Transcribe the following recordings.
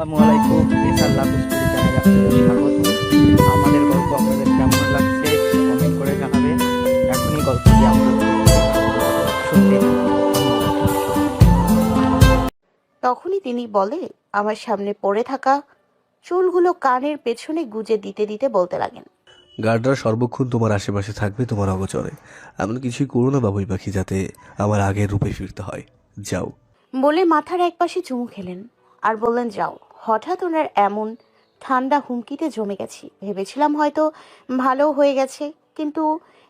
আসসালামু আলাইকুম। SR love story চ্যানেলে আপনাদের স্বাগত। আমাদের গল্প আপনাদের কেমন লাগছে কমেন্ট করে জানাবেন। এখনই গল্পটি আপলোড করতে সত্যি তখনই তিনি বলে, আমার সামনে পড়ে থাকা চুলগুলো কানের পেছনে গুজে দিতে দিতে বলতে লাগেন, গার্ডরা সর্বক্ষণ তোমার আশেপাশে থাকবে, তোমার অগোচরে। এমন কিছুই করো না বাবুই পাখি, যাতে আমার আগের রূপে ফিরতে হয়। যাও। বলে মাথার একপাশে চুমু খেলেন আর বললেন, যাও। হঠাৎ ওনার এমন ঠান্ডা হুমকিতে জমে গেছি। ভেবেছিলাম হয়তো ভালো হয়ে গেছে, কিন্তু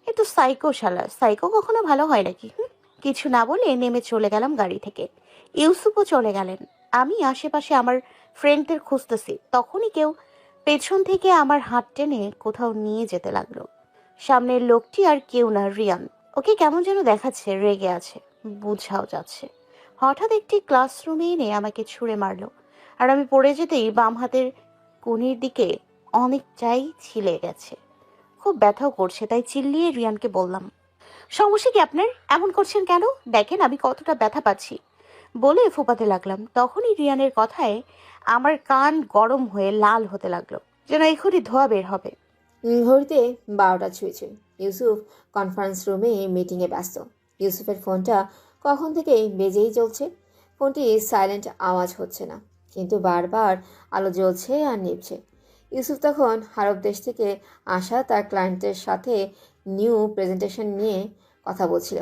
একটু সাইকো শালা। সাইকো কখনো ভালো হয় নাকি? কিছু না বলে নেমে চলে গেলাম গাড়ি থেকে। ইউসুফও চলে গেলেন। আমি আশেপাশে আমার ফ্রেন্ডদের খুঁজতেছি, তখনই কেউ পেছন থেকে আমার হাত টেনে কোথাও নিয়ে যেতে লাগলো। সামনের লোকটি আর কেউ না, রিয়ান। ওকে কেমন যেন দেখাচ্ছে, রেগে আছে, বুঝাও যাচ্ছে। হঠাৎ একটি ক্লাসরুমে এনে আমাকে ছুঁড়ে মারলো, আর আমি পড়ে যেতেই বাম হাতের কনির দিকে অনেকটাই ছিলে গেছে। খুব ব্যথাও করছে, তাই চিল্লিয়ে রিয়ানকে বললাম, সমস্যা কি আপনার? এমন করছেন কেন? দেখেন আমি কতটা ব্যথা পাচ্ছি। বলে ফোপাতে লাগলাম। তখনই রিয়ানের কথায় আমার কান গরম হয়ে লাল হতে লাগলো, যেন এখনই ধোয়া বের হবে। ঘড়িতে 12টা ছুঁয়েছে। ইউসুফ কনফারেন্স রুমে মিটিংয়ে ব্যস্ত। ইউসুফের ফোনটা কখন থেকে বেজেই চলছে। ফোনটি সাইলেন্ট, আওয়াজ হচ্ছে না, কিন্তু বারবার আলো জ্বলছে আর নিভছে। ইউসুফ তখন আরব দেশ থেকে আসা তার ক্লায়েন্টের সাথে নিউ প্রেজেন্টেশন নিয়ে কথা বলছিল।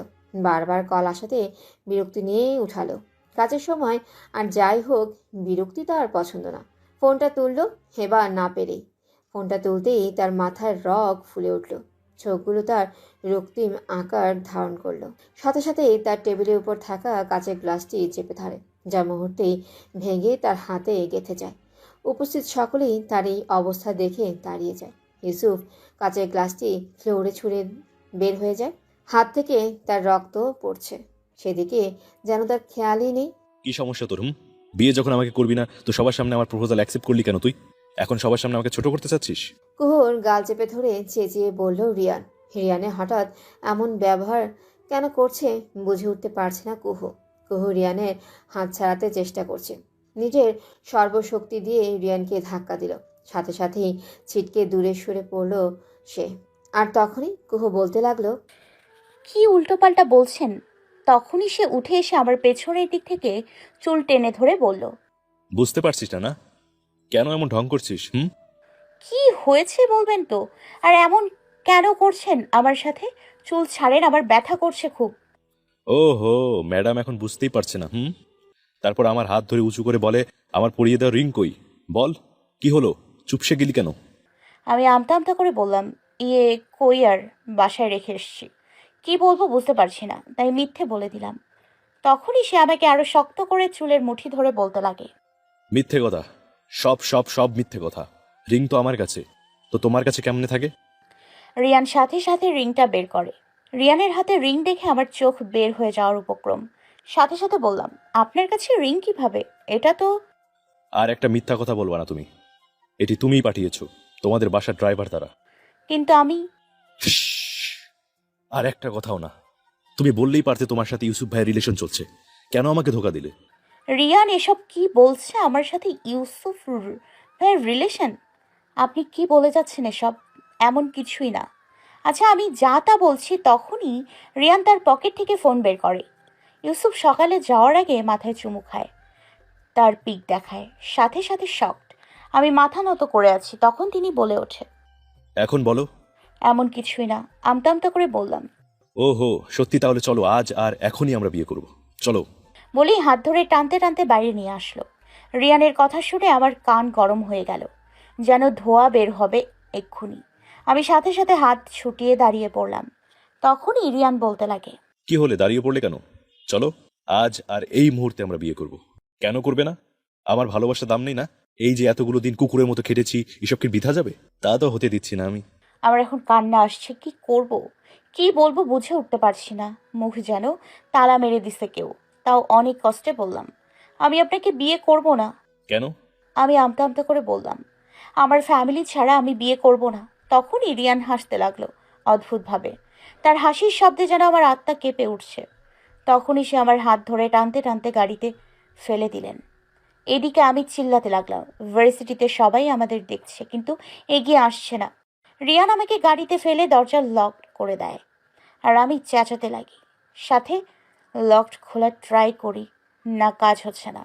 বারবার কল আসাতে বিরক্তি নিয়েই উঠালো। কাজের সময় আর যাই হোক, বিরক্তি তার পছন্দ না। ফোনটা তুললো, হেবা না পেরেই। ফোনটা তুলতেই তার মাথার রগ ফুলে উঠল, চোখগুলো তার রক্তিম আকার ধারণ করলো। সাথে সাথেই তার টেবিলের উপর থাকা কাঁচের গ্লাসটি চেপে ধরে, যা মুহূর্তেই ভেঙে তার হাতে গেঁথে যায়। উপস্থিত সকলেই তার এই অবস্থা দেখে দাঁড়িয়ে যায়। ইউসুফ কাঁচের গ্লাসটি ফ্লোরে ছুঁড়ে বের হয়ে যায়। হাত থেকে তার রক্ত পড়ছে, সেদিকে যেন তার খেয়ালই নেই। কি সমস্যা তোর? বিয়ে যখন আমাকে করবি না, তো সবার সামনে আমার প্রপোজাল অ্যাকসেপ্ট করলি কেন তুই? এখন সবার সামনে আমাকে ছোট করতে চাচ্ছিস? কুহুর গাল চেপে ধরে চেঁচিয়ে বলল রিয়ান। রিয়ানের হঠাৎ এমন ব্যবহার কেন করছে বুঝে উঠতে পারছে না কুহু। কুহু রিয়ানের হাত ছাড়াতে চেষ্টা করছে, নিজের সর্বশক্তি দিয়ে রিয়ানকে ধাক্কা দিল। সাথে সাথেই ছিটকে দূরে সরে পড়ল সে। আর তখনই কুহু বলতে লাগলো, কি উল্টোপাল্টা বলছেন? তখনই সে উঠে এসে আমার পেছনের দিক থেকে চুল টেনে ধরে বলল, বুঝতে পারছিস না না কেন এমন ঢং করছিস? কি হয়েছে বলবেন তো? আর এমন কেন করছেন আমার সাথে? চুল ছাড়েন, আমার ব্যথা করছে খুব। ও হো, ম্যাডাম এখন বুঝতেই পারছে না। তারপর আমার হাত ধরে উঁচু করে বলে, আমার পরিয়ে দেওয়া রিং কই? বল, কি হলো? চুপসে গেলি কেন? আমি আমতা আমতা করে বললাম, ইয়ে কই আর, বাসায় রেখে এসেছি। কি বলবো বুঝতে পারছি না, তাই মিথ্যে বলে দিলাম। তখনই সে আমাকে আরো শক্ত করে চুলের মুঠি ধরে বলতে লাগে, মিথ্যে কথা, সব সব সব মিথ্যে কথা। রিং তো আমার কাছে, তো তোমার কাছে কেমনে থাকে? রিয়ান সাথে সাথে রিংটা বের করে। রিয়ানের হাতে রিং দেখে আমার চোখ বের হয়ে যাওয়ার উপক্রম। সাথে সাথে বললাম, আপনার কাছে রিং কিভাবে? এটা তো। আর একটা মিথ্যা কথা বলবা না তুমি। এটি তুমিই পাঠিয়েছো, তোমাদের বাসার ড্রাইভার তারা। কিন্তু আমি। আর একটা কথাও না। তুমি বললেই পারতে তোমার সাথে ইউসুফ ভাইয়ের রিলেশন চলছে। কেন আমাকে ধোকা দিলে? রিয়ান এসব কি বলছে? আমার সাথে ইউসুফ ভাইয়ের রিলেশন? আপনি কি বলে যাচ্ছেন এসব? এমন কিছুই না। আচ্ছা, আমি যা তা বলছি তখনই রিয়ান তার পকেট থেকে ফোন বের করে। ইউসুফ সকালে যাওয়ার আগে মাথায় চুমু খায়, তার পিক দেখায়, সাথে সাথে শকড। আমি মাথা নত করে আছি, তখন তিনি বলে ওঠে, এখন বলো। এমন কিছুই না। আমতা আমতা করে বললাম। ওহো, সত্যি? তাহলে চলো, আজ আর এখনই আমরা বিয়ে করব। চলো। বলেই হাত ধরে টানতে টানতে বাইরে নিয়ে আসলো। রিয়ানের কথা শুনে আমার কান গরম হয়ে গেল, যেন ধোয়া বের হবে এক্ষুনি। আমি সাথে সাথে হাত ছুটিয়ে দাঁড়িয়ে পড়লাম। তখনই রিয়ান বলতে লাগে, কি হলে দাঁড়িয়ে পড়লে কেন? চলো, আজ আর এই মুহূর্তে আমরা বিয়ে করব। কেন করবে না? আমার ভালোবাসার দাম নেই না? এই যে এতগুলো দিন কুকুরের মতো খেটেছি, এসব কি বৃথা যাবে? তা তো হতে দিচ্ছি না আমি। আমার এখন কান্না আসছে। কি করব, কি বলবো বুঝে উঠতে পারছি না। মুখ যেন তালা মেরে দিছে কেউ। তাও অনেক কষ্টে বললাম, আমি আপনাকে বিয়ে করব না। কেন? আমি আমতা আমতা করে বললাম, আমার ফ্যামিলি ছাড়া আমি বিয়ে করব না। তখনই রিয়ান হাসতে লাগলো অদ্ভুতভাবে। তার হাসির শব্দে যেন আমার আত্মা কেঁপে উঠছে। তখনই সে আমার হাত ধরে টানতে টানতে গাড়িতে ফেলে দিলেন। এদিকে আমি চিল্লাতে লাগলাম। ভার্সিটিতে সবাই আমাদের দেখছে, কিন্তু এগিয়ে আসছে না। রিয়ান আমাকে গাড়িতে ফেলে দরজা লক করে দেয়, আর আমি চেঁচাতে লাগি। সাথে লক খোলার ট্রাই করি, না, কাজ হচ্ছে না।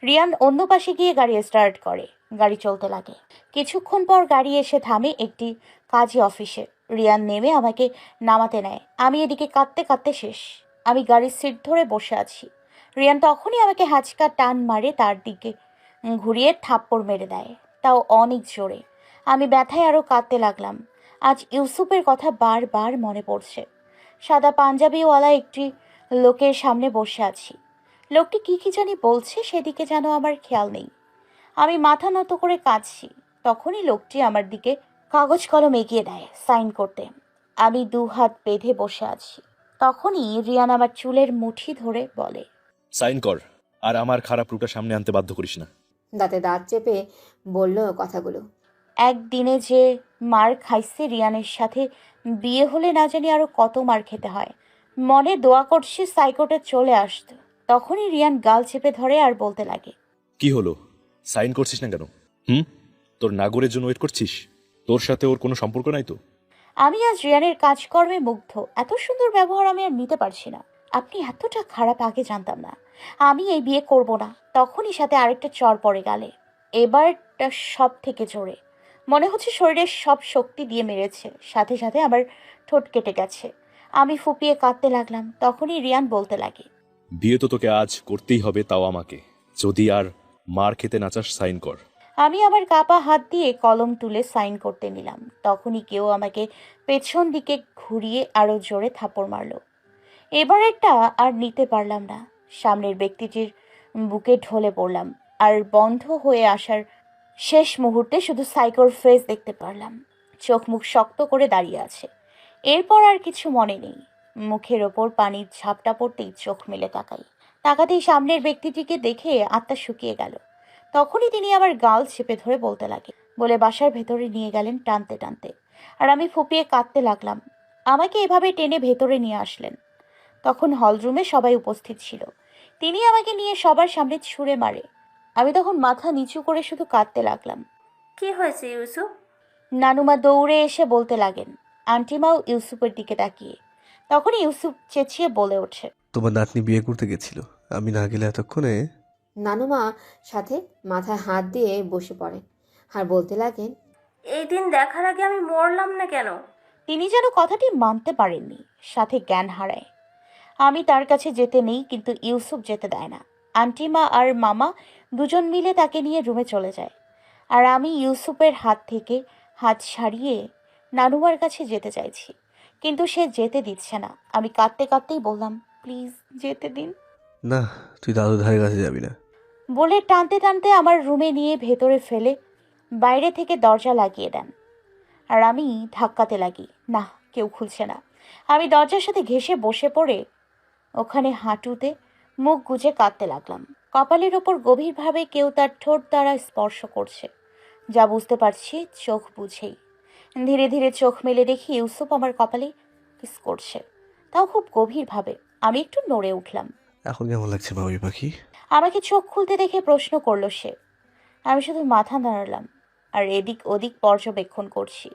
রিয়ান অন্য পাশে গিয়ে গাড়ি স্টার্ট করে, গাড়ি চলতে লাগে। কিছুক্ষণ পর গাড়ি এসে থামে একটি কাজী অফিসে। রিয়ান নেমে আমাকে নামাতে নেয়। আমি এদিকে কাঁদতে কাঁদতে শেষ। আমি গাড়ির সিট ধরে বসে আছি। রিয়ান তখনই আমাকে হ্যাচকা টান মারে, তার দিকে ঘুরিয়ে থাপ্পড় মেরে দেয়, তাও অনেক জোরে। আমি ব্যথায় আরও কাঁদতে লাগলাম। আজ ইউসুফের কথা বারবার মনে পড়ছে। সাদা পাঞ্জাবিওয়ালা একটি লোকের সামনে বসে আছি। লোকটি কি জানি বলছে, সেদিকে যেন আমার খেয়াল নেই। আমি মাথা নত করে কাঁদছি। তখনই লোকটি আমার দিকে কাগজ কলম এগিয়ে দেয় সাইন করতে। আমি দু হাত বেঁধে বসে আছি। তখনই রিয়ান আমার চুলের মুঠি ধরে বলে, সাইন কর, আর আমার খারাপ রূপটা সামনে আনতে বাধ্য করিস না। দাঁতে দাঁত চেপে বলল কথাগুলো। একদিনে যে মার খাইছে, রিয়ানের সাথে বিয়ে হলে না জানি আরো কত মার খেতে হয়। মনে দোয়া করছি সাইকোটে চলে আসতো। তখনই রিয়ান গাল চেপে ধরে আর বলতে লাগে, কি হলো, সাইন করছিস না কেন? তোর নাগরের জন্য ওয়েট করছিস? তোর সাথে ওর কোনো সম্পর্ক নাই তো? আমি আজ রিয়ানের কাজকর্মে মুগ্ধ। এত সুন্দর ব্যবহার আমি আর নিতে পারছি না। আপনি এতটা খারাপ আগে জানতাম না। আমি এই বিয়ে করব না। তখনই সাথে আরেকটা চড় পড়ে গালে, এবারটা সব থেকে জোরে। মনে হচ্ছে শরীরের সব শক্তি দিয়ে মেরেছে। সাথে সাথে আমার ঠোঁট কেটে গেছে। আমি ফুপিয়ে কাঁদতে লাগলাম। তখনই রিয়ান বলতে লাগে, বিয়ে তো তোকে আজ করতেই হবে, তাও আমাকে। যদি আর মার খেতে না চাস, সাইন কর। আমি আমার কাপা হাত দিয়ে কলম তুলে সাইন করতে নিলাম। তখনই কেউ আমাকে পেছন দিকে ঘুরিয়ে আরো জোরে থাপ্পড় মারলো। এবারেরটা আর নিতে পারলাম না। সামনের ব্যক্তিটির বুকে ঢলে পড়লাম, আর বন্ধ হয়ে আসার শেষ মুহূর্তে শুধু সাইকোর ফেস দেখতে পারলাম। চোখ মুখ শক্ত করে দাঁড়িয়ে আছে। এরপর আর কিছু মনে নেই। মুখের ওপর পানির ঝাপটা পড়তেই চোখ মেলে তাকাতেই সামনের ব্যক্তিটিকে দেখে আত্মা শুকিয়ে গেল। তখনই তিনি আমার গাল চেপে ধরে বলতে লাগে বলে বাসার ভেতরে নিয়ে গেলেন টানতে টানতে। আর আমি ফুপিয়ে কাঁদতে লাগলাম। আমাকে এভাবে টেনে ভেতরে নিয়ে আসলেন। তখন হলরুমে সবাই উপস্থিত ছিল। তিনি আমাকে নিয়ে সবার সামনে ছুঁড়ে মারে। আমি তখন মাথা নিচু করে শুধু কাঁদতে লাগলাম। কি হয়েছে ইউসুফ? নানুমা দৌড়ে এসে বলতে লাগেন, আন্টিমাও ইউসুফের দিকে তাকিয়ে। তখন ইউসুফ চেঁচিয়ে বলে ওঠে, তোমার নাতনি বিয়ে করতে গেছিল, আমি না গেলে এতক্ষণে। নানুমা সাথে মাথায় হাত দিয়ে বসে পড়েন আর বলতে লাগেন, এই দিন দেখার আগে আমি মরলাম না কেন? তিনি যেন কথাটি মানতে পারেননি, সাথে জ্ঞান হারায়। আমি তার কাছে যেতে নেই, কিন্তু ইউসুফ যেতে দেয় না। আন্টিমা আর মামা দুজন মিলে তাকে নিয়ে রুমে চলে যায়। আর আমি ইউসুফের হাত থেকে হাত ছাড়িয়ে নানুমার কাছে যেতে চাইছি, কিন্তু সে যেতে দিচ্ছে না। আমি কাঁদতে কাঁদতেই বললাম, প্লিজ যেতে দিন। না, তুই দাদুর ধারে কাছে যাবি না। বলে টানতে টানতে আমার রুমে নিয়ে ভেতরে ফেলে বাইরে থেকে দরজা লাগিয়ে দেন। আর আমি ধাক্কাতে লাগি, না, কেউ খুলছে না। আমি দরজার সাথে ঘেঁষে বসে পড়ে ওখানে হাঁটুতে মুখ গুজে কাঁদতে লাগলাম। কপালের ওপর গভীরভাবে কেউ তার ঠোঁট দ্বারা স্পর্শ করছে, যা বুঝতে পারছি চোখ বুঝেই। ধীরে ধীরে চোখ মেলে দেখি ইউসুফ আমার কপালে কিস করছে, তাও খুব গভীরভাবে। আমি একটু নড়ে উঠলাম। এখন কেমন লাগছে বাবুই পাখি? আমাকে চোখ খুলতে দেখে প্রশ্ন করলো সে। আমি শুধু মাথা নাড়ালাম আর এদিক ওদিক পর্যবেক্ষণ করছি।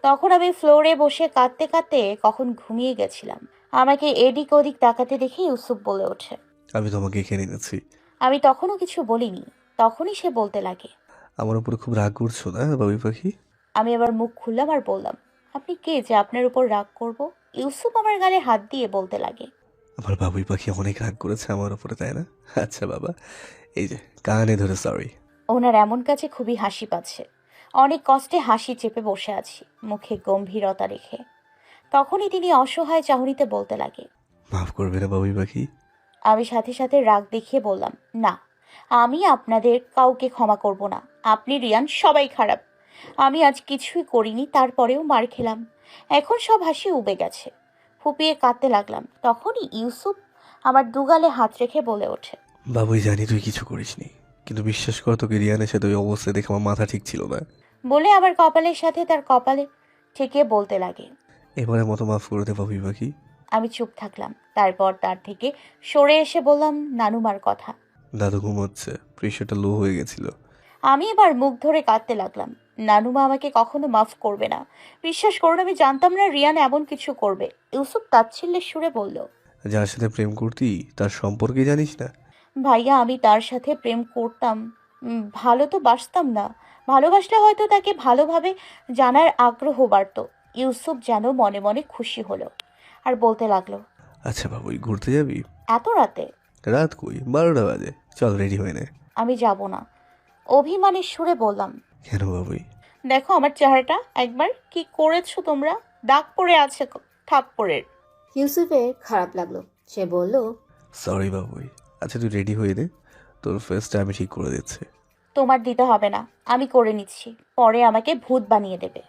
তখন আমি ফ্লোরে বসে কাঁদতে কাঁদতে কখন ঘুমিয়ে গেছিলাম। আমাকে এদিক ওদিক তাকাতে দেখে ইউসুফ বলে ওঠে, আমি তোমাকে এখানে এনেছি। আমি তখনও কিছু বলিনি। তখনই সে বলতে লাগে, আমার উপর খুব রাগ করছো না বাবুই পাখি? আমি আবার মুখ খুললাম আর বললাম, আপনি কে যে আপনার উপর রাগ করব? ইউসুফ আমার গালে হাত দিয়ে বলতে লাগে, আমার বাবুই পাখি অনেক রাগ করেছে আমার উপরে, তাই না? আচ্ছা বাবা, এই যে কানে ধরে সরি। ওনার এমন কাছে খুবই হাসি পাচ্ছে। অনেক কষ্টে হাসি চেপে বসে আছি, মুখে গম্ভীরতা রেখে। তখনই তিনি অসহায় চাহনিতে বলতে লাগে, মাফ করবে না বাবুই পাখি? আমি সাথে সাথে রাগ দেখিয়ে বললাম, না, আমি আপনাদের কাউকে ক্ষমা করব না। আপনি, রিয়ান, সবাই খারাপ। আমি আজ কিছুই করিনি, তারপরেও মার খেলাম। এখন সব হাসি উবে গেছে। ফুপিয়ে কাঁদতে লাগলাম। তখনই ইউসুফ আমার দুগালে হাত রেখে বলে ওঠে, বাবুই জানি তুই কিছু করিসনি, কিন্তু বিশ্বাস কর তোকে রিয়ানের সাথে ওই অবস্থায় দেখে আমার মাথা ঠিক ছিল না। বলে আমার কপালের সাথে তার কপালে ঠেকিয়ে বলতে লাগে, এবারের মতো মাফ করে দে বাবুই পাখি। আমি চুপ থাকলাম। তারপর তার থেকে সরে এসে বললাম নানুমার কথা। দাদু ঘুমোচ্ছে, প্রেশারটা লো হয়ে গেছিল। আমি এবার মুখ ধরে কাঁদতে লাগলাম। নানুমা আমাকে কখনো মাফ করবে না। বিশ্বাস করুন, আমি জানতাম না রিয়ান এমন কিছু করবে। ইউসুফ তাচ্ছিল্যের সুরে বলল, যার সাথে প্রেম করতি তার সম্পর্কে জানিস না? ভাইয়া আমি তার সাথে প্রেম করতাম, ভালো তো বাসতাম না। ভালোবাসলে হয়তো তাকে ভালোভাবে জানার আগ্রহ বাড়ত। ইউসুফ যেন মনে মনে খুশি হলো আর বলতে লাগলো, আচ্ছা বাবুই, ঘুরতে যাবি? এত রাতে? রাত কই, 12টা বাজে। চল রেডি হয়ে নে। আমি যাব না, অভিমানের সুরে বললাম। কেন বাবুই? দেখো আমার চেহারাটা একবার, কি করেছো তোমরা? দাগ পড়ে আছে থাপ্পড়ের। ইউসুফের খারাপ লাগলো। সে বলল, সরি বাবুই। আচ্ছা তুই রেডি হয়ে নে, তোর ফেসটা আমি ঠিক করে দিচ্ছি। তোমার দিতে হবে না, আমি করে নিচ্ছি, পরে আমাকে ভূত বানিয়ে দেবে।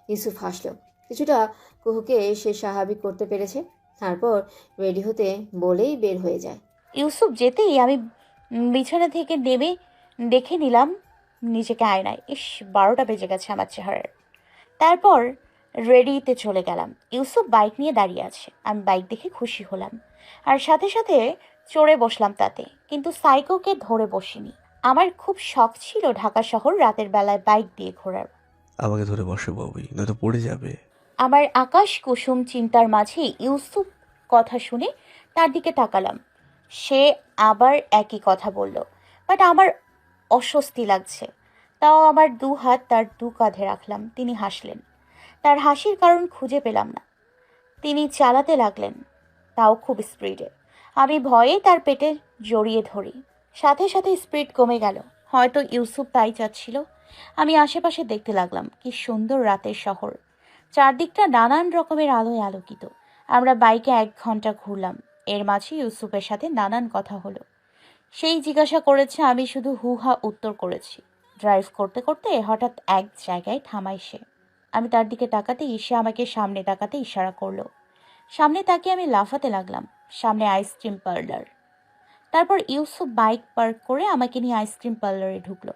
ইউসুফ হাসলো। কিছুটা কুহুকে সে স্বাভাবিক করতে পেরেছে। তারপর রেডি হতে বলেই বের হয়ে যায়। ইউসুফ যেতেই আমি বিছানা থেকে নেমে দেখে নিলাম নিজেকে আয়নায়। 12টা বেজে গেছে আমার চেহারার। তারপর রেডিতে চলে গেলাম। ইউসুফ বাইক নিয়ে দাঁড়িয়ে আছে। আমি বাইক দেখে খুশি হলাম আর সাথে সাথে চড়ে বসলাম তাতে, কিন্তু সাইকোকে ধরে বসিনি। আমার খুব শখ ছিল ঢাকা শহর রাতের বেলায় বাইক দিয়ে ঘোরার। আমাকে ধরে বসে বাবুই, নয়তো পড়ে যাবে। আমার আকাশ কুসুম চিন্তার মাঝে ইউসুফ কথা শুনে তার দিকে তাকালাম। সে আবার একই কথা বলল, বাট আমার অস্বস্তি লাগছে। তাও আমার 2 হাত তার 2 কাঁধে রাখলাম। তিনি হাসলেন। তার হাসির কারণ খুঁজে পেলাম না। তিনি চালাতে লাগলেন, তাও খুব স্পিডে। আমি ভয়ে তার পেটে জড়িয়ে ধরি। সাথে সাথে স্পিড কমে গেল। হয়তো ইউসুফ তাই চাচ্ছিল। আমি আশেপাশে দেখতে লাগলাম। কি সুন্দর রাতের শহর, চারদিকটা নানান রকমের আলোয় আলোকিত। আমরা বাইকে 1 ঘন্টা ঘুরলাম। এর মাঝে ইউসুফের সাথে নানান কথা হলো। সেই জিজ্ঞাসা করেছে, আমি শুধু হুহা উত্তর করেছি। ড্রাইভ করতে করতে হঠাৎ এক জায়গায় থামায় সে। আমি তার দিকে তাকাতেই সে আমাকে সামনে তাকাতে ইশারা করলো। সামনে তাকিয়ে আমি লাফাতে লাগলাম। সামনে আইসক্রিম পার্লার। তারপর ইউসুফ বাইক পার্ক করে আমাকে নিয়ে আইসক্রিম পার্লারে ঢুকলো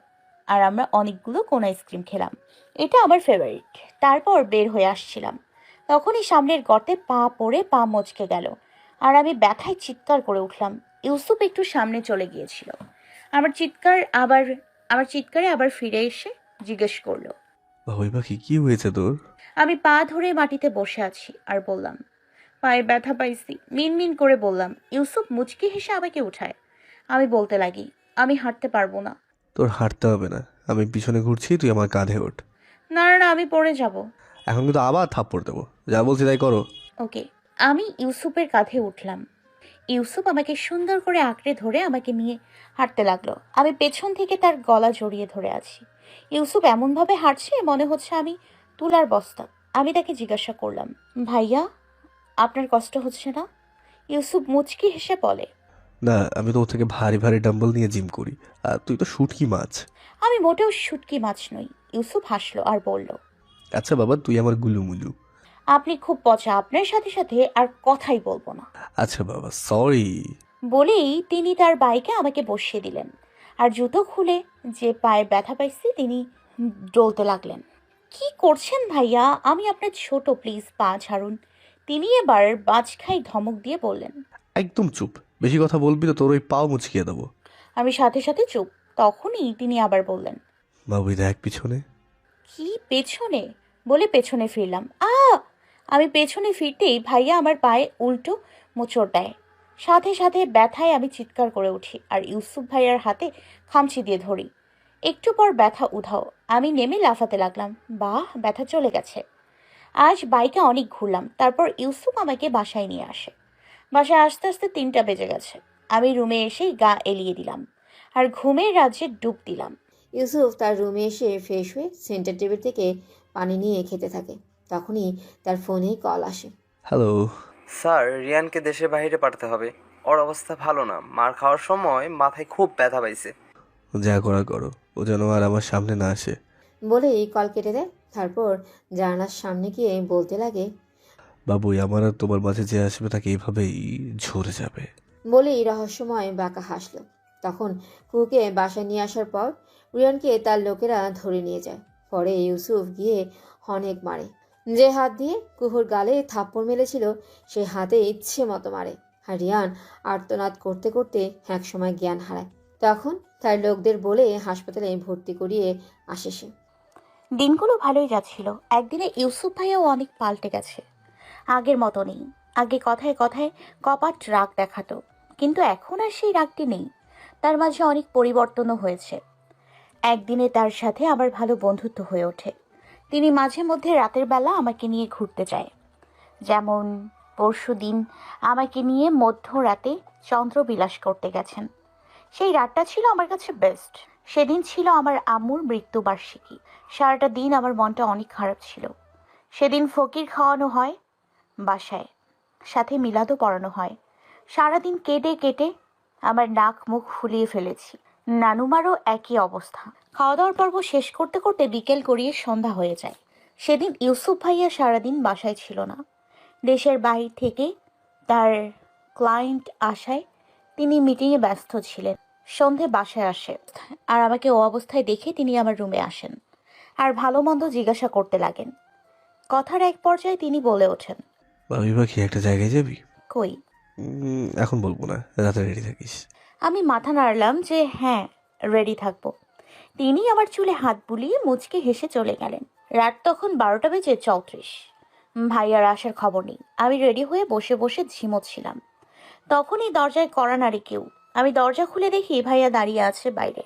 আর আমরা অনেকগুলো কোন আইসক্রিম খেলাম। এটা আমার ফেভারিট। তারপর বের হয়ে আসছিলাম, তখনই সামনের গর্তে পা পড়ে পা মচকে গেল আর আমি ব্যথায় চিৎকার করে উঠলাম। ইউসুফ একটু সামনে চলে গিয়েছিল। আমার চিৎকারে আবার ফিরে এসে জিজ্ঞেস করলো। বাবুই পাখি, কি হয়েছে তোর? আমি পা ধরে মাটিতে বসে আছি আর বললাম, পায়ে ব্যথা পাইছি। মিনমিন করে বললাম। ইউসুফ মুচকি হেসে আমাকে উঠায়। আমি বলতে লাগি, আমি হাঁটতে পারবো না। তোর হাঁটতে হবে না, আমি পিছনে ঘুরছি, তুই আমার কাঁধে ওঠ। না না না, আমি পড়ে যাব। এখন কিন্তু আবার থাপ্পড় দেবো, যা বলছি তাই করো। ওকে। আমি ইউসুফের কাঁধে উঠলাম। ইউসুফ আমাকে সুন্দর করে আঁকড়ে ধরে আমাকে নিয়ে হাঁটতে লাগলো। আমি পেছন থেকে তার গলা জড়িয়ে ধরে আছি। ইউসুফ এমনভাবে হাঁটছে মনে হচ্ছে আমি তুলার বস্তা। আমি তাকে জিজ্ঞাসা করলাম, ভাইয়া আপনার কষ্ট হচ্ছে না? ইউসুফ মুচকি হেসে বলে, না, আমি তো ওর থেকে ভারী ভারী ডাম্বল নিয়ে জিম করি, আর তুই তো শুটকি মাছ। আমি মোটেও শুটকি মাছ নই। ইউসুফ হাসলো আর বলল, আচ্ছা বাবা, তুই আমার গুলুমুলু। আপনি খুব পচা, আপনার সাথে সাথে আর কথাই বলবো না। আচ্ছা বাবা, সরি। বলেই তিনি তার বাইকে আমাকে বসিয়ে দিলেন আর জুতো খুলে যে পায়ে ব্যথা পাইছি তিনি ডলতে লাগলেন। কি করছেন ভাইয়া? আমি আপনার ছোট, প্লিজ পা ছাড়ুন। তিনি এবার বাজখাই ধমক দিয়ে বললেন। একদম চুপ, বেশি কথা বলবি তো তোর ওই পাও মুচকিয়ে দেবো। আমি সাথে সাথে চুপ। তখনই তিনি আবার বললেন, বাবুই দেখ পিছনে। কি পেছনে? বলে পেছনে ফিরলাম। আমি পেছনে ফিরতেই ভাইয়া আমার পায়ে উল্টো মোচড় দেয়। সাথে সাথে ব্যথায় আমি চিৎকার করে উঠি আর ইউসুফ ভাইয়ার হাতে খামচি দিয়ে ধরি। একটু পর ব্যথা উধাও। আমি নেমে লাফাতে লাগলাম। বাহ, ব্যথা চলে গেছে। আজ বাইকে অনেক ঘুরলাম। তারপর ইউসুফ আমাকে বাসায় নিয়ে আসে। বাসায় আসতে আসতে 3টা বেজে গেছে। আমি রুমে এসেই গা এলিয়ে দিলাম আর ঘুমের রাজ্যে ডুব দিলাম। ইউসুফ তার রুমে এসে ফ্রেশ হয়ে সেন্টার টেবিল থেকে পানি নিয়ে খেতে থাকে। তখনই তার ফোনে কল আসে। হ্যালো। স্যার, রিয়ানকে দেশের বাইরে পাঠাতে হবে। ওর অবস্থা ভালো না। মার খাওয়ার সময় মাথায় খুব ব্যথা পাইছে। যা করার করো, ও যেন আর আমার সামনে না আসে। বলেই কল কেটে দেয়। তারপর জানালার সামনে গিয়ে বলতে লাগে, বাবুই, আমার আর তোমার মাঝে যে আসবে তাকে এইভাবেই ঝরে যাবে। বলেই রহস্যময় বাঁকা হাসল। তখন কুহুকে বাসায় নিয়ে আসার পর রিয়ানকে তার লোকেরা ধরে নিয়ে যায়। পরে ইউসুফ গিয়ে অনেক মারে। যে হাত দিয়ে কুহুর গালে থাপ্পড় মেরেছিল সে হাতে ইচ্ছে মতো মারে। আর রিয়ান আর্তনাদ করতে করতে একসময় জ্ঞান হারায়। তখন তার লোকদের বলে হাসপাতালে ভর্তি করিয়ে আসে সে। দিনগুলো ভালোই যাচ্ছিল। একদিনে ইউসুফ ভাইয়াও অনেক পাল্টে গেছে। আগের মতো নেই। আগে কথায় কথায় কপাট রাগ দেখাতো, কিন্তু এখন আর সেই রাগটি নেই। তার মাঝে অনেক পরিবর্তনও হয়েছে। একদিনে তার সাথে আমার ভালো বন্ধুত্ব হয়ে ওঠে। তিনি মাঝে মধ্যে রাতের বেলা আমাকে নিয়ে ঘুরতে যায়। যেমন পরশুদিন আমাকে নিয়ে মধ্যরাতে চন্দ্রবিলাস করতে গেছেন। সেই রাতটা ছিল আমার কাছে বেস্ট। সেদিন ছিল আমার আম্মুর মৃত্যুবার্ষিকী। সারাটা দিন আমার মনটা অনেক খারাপ ছিল। সেদিন ফকির খাওয়ানো হয় বাসায়, সাথে মিলাদও পড়ানো হয়। সারাদিন কেটে কেটে আমার নাক মুখ ফুলিয়ে ফেলেছি। নানুমারও একই অবস্থা। খাওয়া দাওয়ার পর্ব শেষ করতে করতে বিকেল গড়িয়ে সন্ধ্যা হয়ে যায়। সেদিন ইউসুফ ভাইয়া সারাদিন বাসায় ছিল না। দেশের বাইরে থেকে তার ক্লায়েন্ট আসায় তিনি মিটিংয়ে ব্যস্ত ছিলেন। সন্ধে বাসায় আসে, আর আমাকে ও অবস্থায় দেখে তিনি আমার রুমে আসেন আর ভালো মন্দ জিজ্ঞাসা করতে লাগেন। কথার এক পর্যায়ে তিনি বলে ওঠেন, ভাবি পাখি একটা জায়গায় যাবি? কই? এখন বলবো না, রাতে রেডি থাকিস। আমি মাথা নাড়লাম যে হ্যাঁ, রেডি থাকবো। তিনি আমার চুলে হাত বুলিয়ে মুচকে হেসে চলে গেলেন। রাত তখন 12:34। ভাইয়ার আসার খবর নেই। আমি রেডি হয়ে বসে বসে ঝিমোচ্ছিলাম। তখনই দরজায় কড়া নাড়ে কেউ। আমি দরজা খুলে দেখি ভাইয়া দাঁড়িয়ে আছে বাইরে।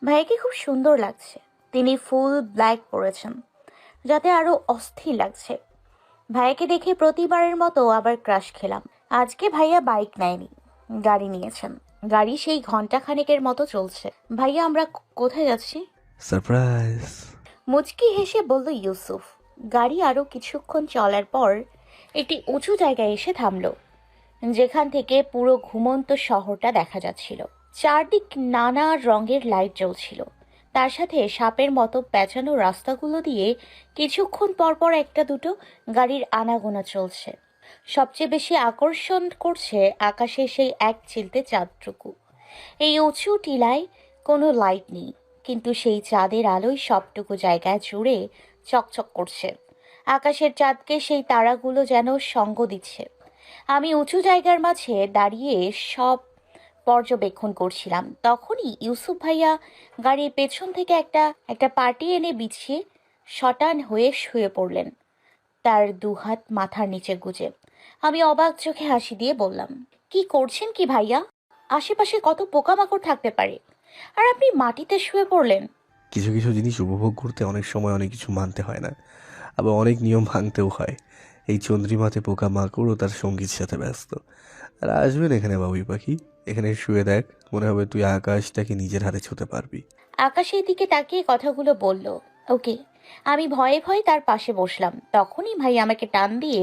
ভাইয়াকে খুব সুন্দর লাগছে। তিনি ফুল ব্ল্যাক পরেছেন, যাতে আরো অস্থির লাগছে। ভাইয়াকে দেখে প্রতিবারের মতো আবার ক্রাশ খেলাম। আজকে ভাইয়া বাইক নেয়নি, গাড়ি নিয়েছেন। গাড়ি সেই ঘন্টাখানেকের মতো চলছে। ভাইয়া, আমরা কোথায় যাচ্ছি? সারপ্রাইজ। মুচকি হেসে বলল ইউসুফ। গাড়ি আরো কিছুক্ষণ চলার পর একটি উঁচু জায়গায় এসে থামলো, যেখান থেকে পুরো ঘুমন্ত শহরটা দেখা যাচ্ছিল। চারদিক নানা রঙের লাইট জ্বলছিল। তার সাথে সাপের মতো পেঁচানো রাস্তাগুলো দিয়ে কিছুক্ষণ পর পর একটা দুটো গাড়ির আনাগোনা চলছে। সবচেয়ে বেশি আকর্ষণ করছে আকাশে সেই এক চিলতে চাঁদটুকু। এই উঁচু টিলায় কোনো লাইট নেই, কিন্তু সেই চাঁদের আলোয় সবটুকু জায়গায় জুড়ে চকচক করছে। আকাশের চাঁদকে সেই তারাগুলো যেন সঙ্গ দিচ্ছে। আমি উঁচু জায়গার মাঝে দাঁড়িয়ে সব পর্যবেক্ষণ করছিলাম। তখনই ইউসুফ ভাইয়া গাড়ির পেছন থেকে একটা পার্টি এনে বিছিয়ে শটান হয়ে শুয়ে পড়লেন, তার দুহাত মাথার নিচে গুজে। আমি অবাক চোখে হাসি দিয়ে বললাম, কি করছেন কি ভাইয়া? আশেপাশে কত পোকামাকড় থাকতে পারে, আর আপনি মাটিতে শুয়ে পড়লেন। কিছু কিছু জিনিস উপভোগ করতে অনেক সময় অনেক কিছু মানতে হয় না, আবার অনেক নিয়ম ভাঙতেও হয়। এই চন্দ্রিমাতে পোকা মাকড়ও তার সঙ্গীর সাথে ব্যস্ত। আর আসবেন এখানে বাবুই পাখি, এখানে শুয়ে দেখ, মনে হবে তুই আকাশটাকে নিজের হাতে ছুঁতে পারবি। আকাশের দিকে তাকিয়ে কথাগুলো বলল। ওকে। আমি ভয়ে ভয়ে তার পাশে বসলাম। তখনই ভাই আমাকে টান দিয়ে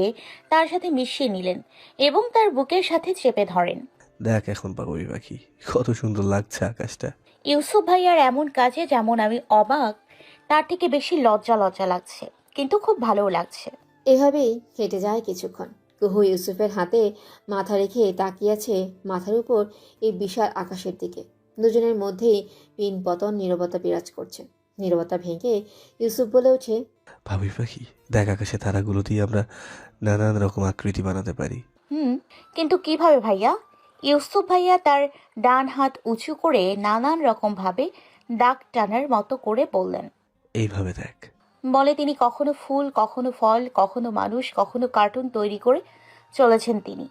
তার সাথে মিশিয়ে নিলেন এবং তার বুকের সাথে চেপে ধরেন। দেখ এখন বাবুই পাখি, কত সুন্দর লাগছে আকাশটা। ইউসুফ ভাইয়ার এমন কাজে যেমন আমি অবাক, তার থেকে বেশি লজ্জা লজ্জা লাগছে, কিন্তু খুব ভালোও লাগছে। এভাবেই কেটে যায় কিছুক্ষণ। কুহু ইউসুফের হাতে মাথা রেখে তাকিয়ে আছে মাথার উপর এই বিশাল আকাশের দিকে। দুজনের মধ্যেই পিন পতন নীরবতা বিরাজ করছে। নীরবতা ভেঙে ইউসুফ বলে ওঠে, বাবুই পাখি দেখ, আকাশে তারাগুলো দিয়ে আমরা নানান রকম আকৃতি বানাতে পারি। কিন্তু কিভাবে ভাইয়া? ইউসুফ ভাইয়া তার ডান হাত উঁচু করে নানান রকম ভাবে দাগ টানার মতো করে বললেন। এইভাবে দেখ। বলে তিনি কখনো ফুল, কখনো ফল, কখনো মানুষ, কখনো কার্টুন তৈরি করে চলেছেন তিনি।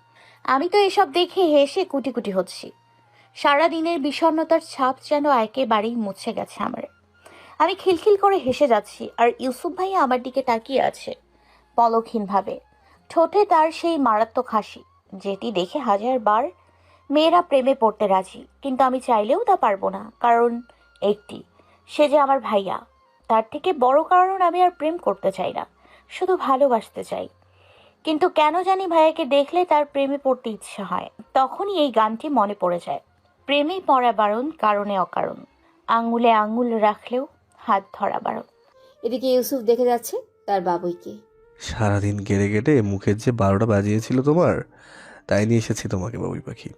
আমি তো এসব দেখে হেসে কুটি কুটি হচ্ছি। সারা দিনের বিষণ্ণতার ছাপ যেন একেবারেই মুছে গেছে আমার। আমি খিলখিল করে হেসে যাচ্ছি, আর ইউসুফ ভাইয়া আমার দিকে তাকিয়ে আছে পলকহীনভাবে। ঠোঁটে তার সেই মারাত্মক হাসি, যেটি দেখে হাজারবার মেয়েরা প্রেমে পড়তে রাজি, কিন্তু আমি চাইলেও তা পারবো না। কারণ একটি, সে যে আমার ভাইয়া। তার থেকে বড় কারণ আমি আর প্রেম করতে চাই না, শুধু ভালোবাসতে চাই। কিন্তু কেন জানি ভাইয়াকে দেখলে তার প্রেমে পড়তে ইচ্ছা হয়। তখনই এই গানটি মনে পড়ে যায়, প্রেমে পড়া বারণ, কারণে অকারণ, আঙুলে আঙুল রাখলেও হাত ধরা বারণ। এদিকে ইউসুফ দেখে যাচ্ছে তার বাবুইকে। সারাদিন কেটে কেটে মুখের যে 12টা বাজিয়েছিল তোমার, তাই নিয়ে এসেছি তোমাকে বাবুই পাখি।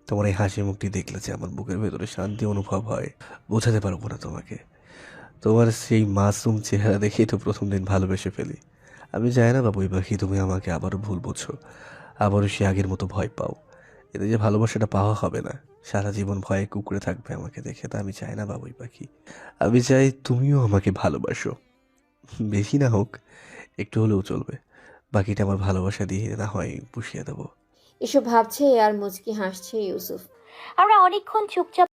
তোমার এই হাসি মুখটি দেখলে যে আমার বুকের ভেতরে শান্তি অনুভব হয়, বোঝাতে পারবো না তোমাকে। তোমার সেই মাসুম চেহারা দেখেই তো প্রথম দিন ভালোবেসে ফেলি। আমি চাই না বাবুই পাখি তুমি আমাকে আবারও ভুল বোঝো, আবারও সে আগের মতো ভয় পাও। এতে যে ভালোবাসাটা পাওয়া হবে না, সারা জীবন ভয়ে কুকুরে থাকবে আমাকে দেখে। তা আমি চাই না বাবুই পাখি। আমি চাই তুমিও আমাকে ভালোবাসো, বেশি না হোক, একটু হলেও চলবে। বাকিটা আমার ভালোবাসা দিয়ে না হয় পুষিয়ে দেবো। এসব ভাবছে আর মুচকি হাসছে ইউসুফ। আমরা অনেকক্ষণ চুপচাপ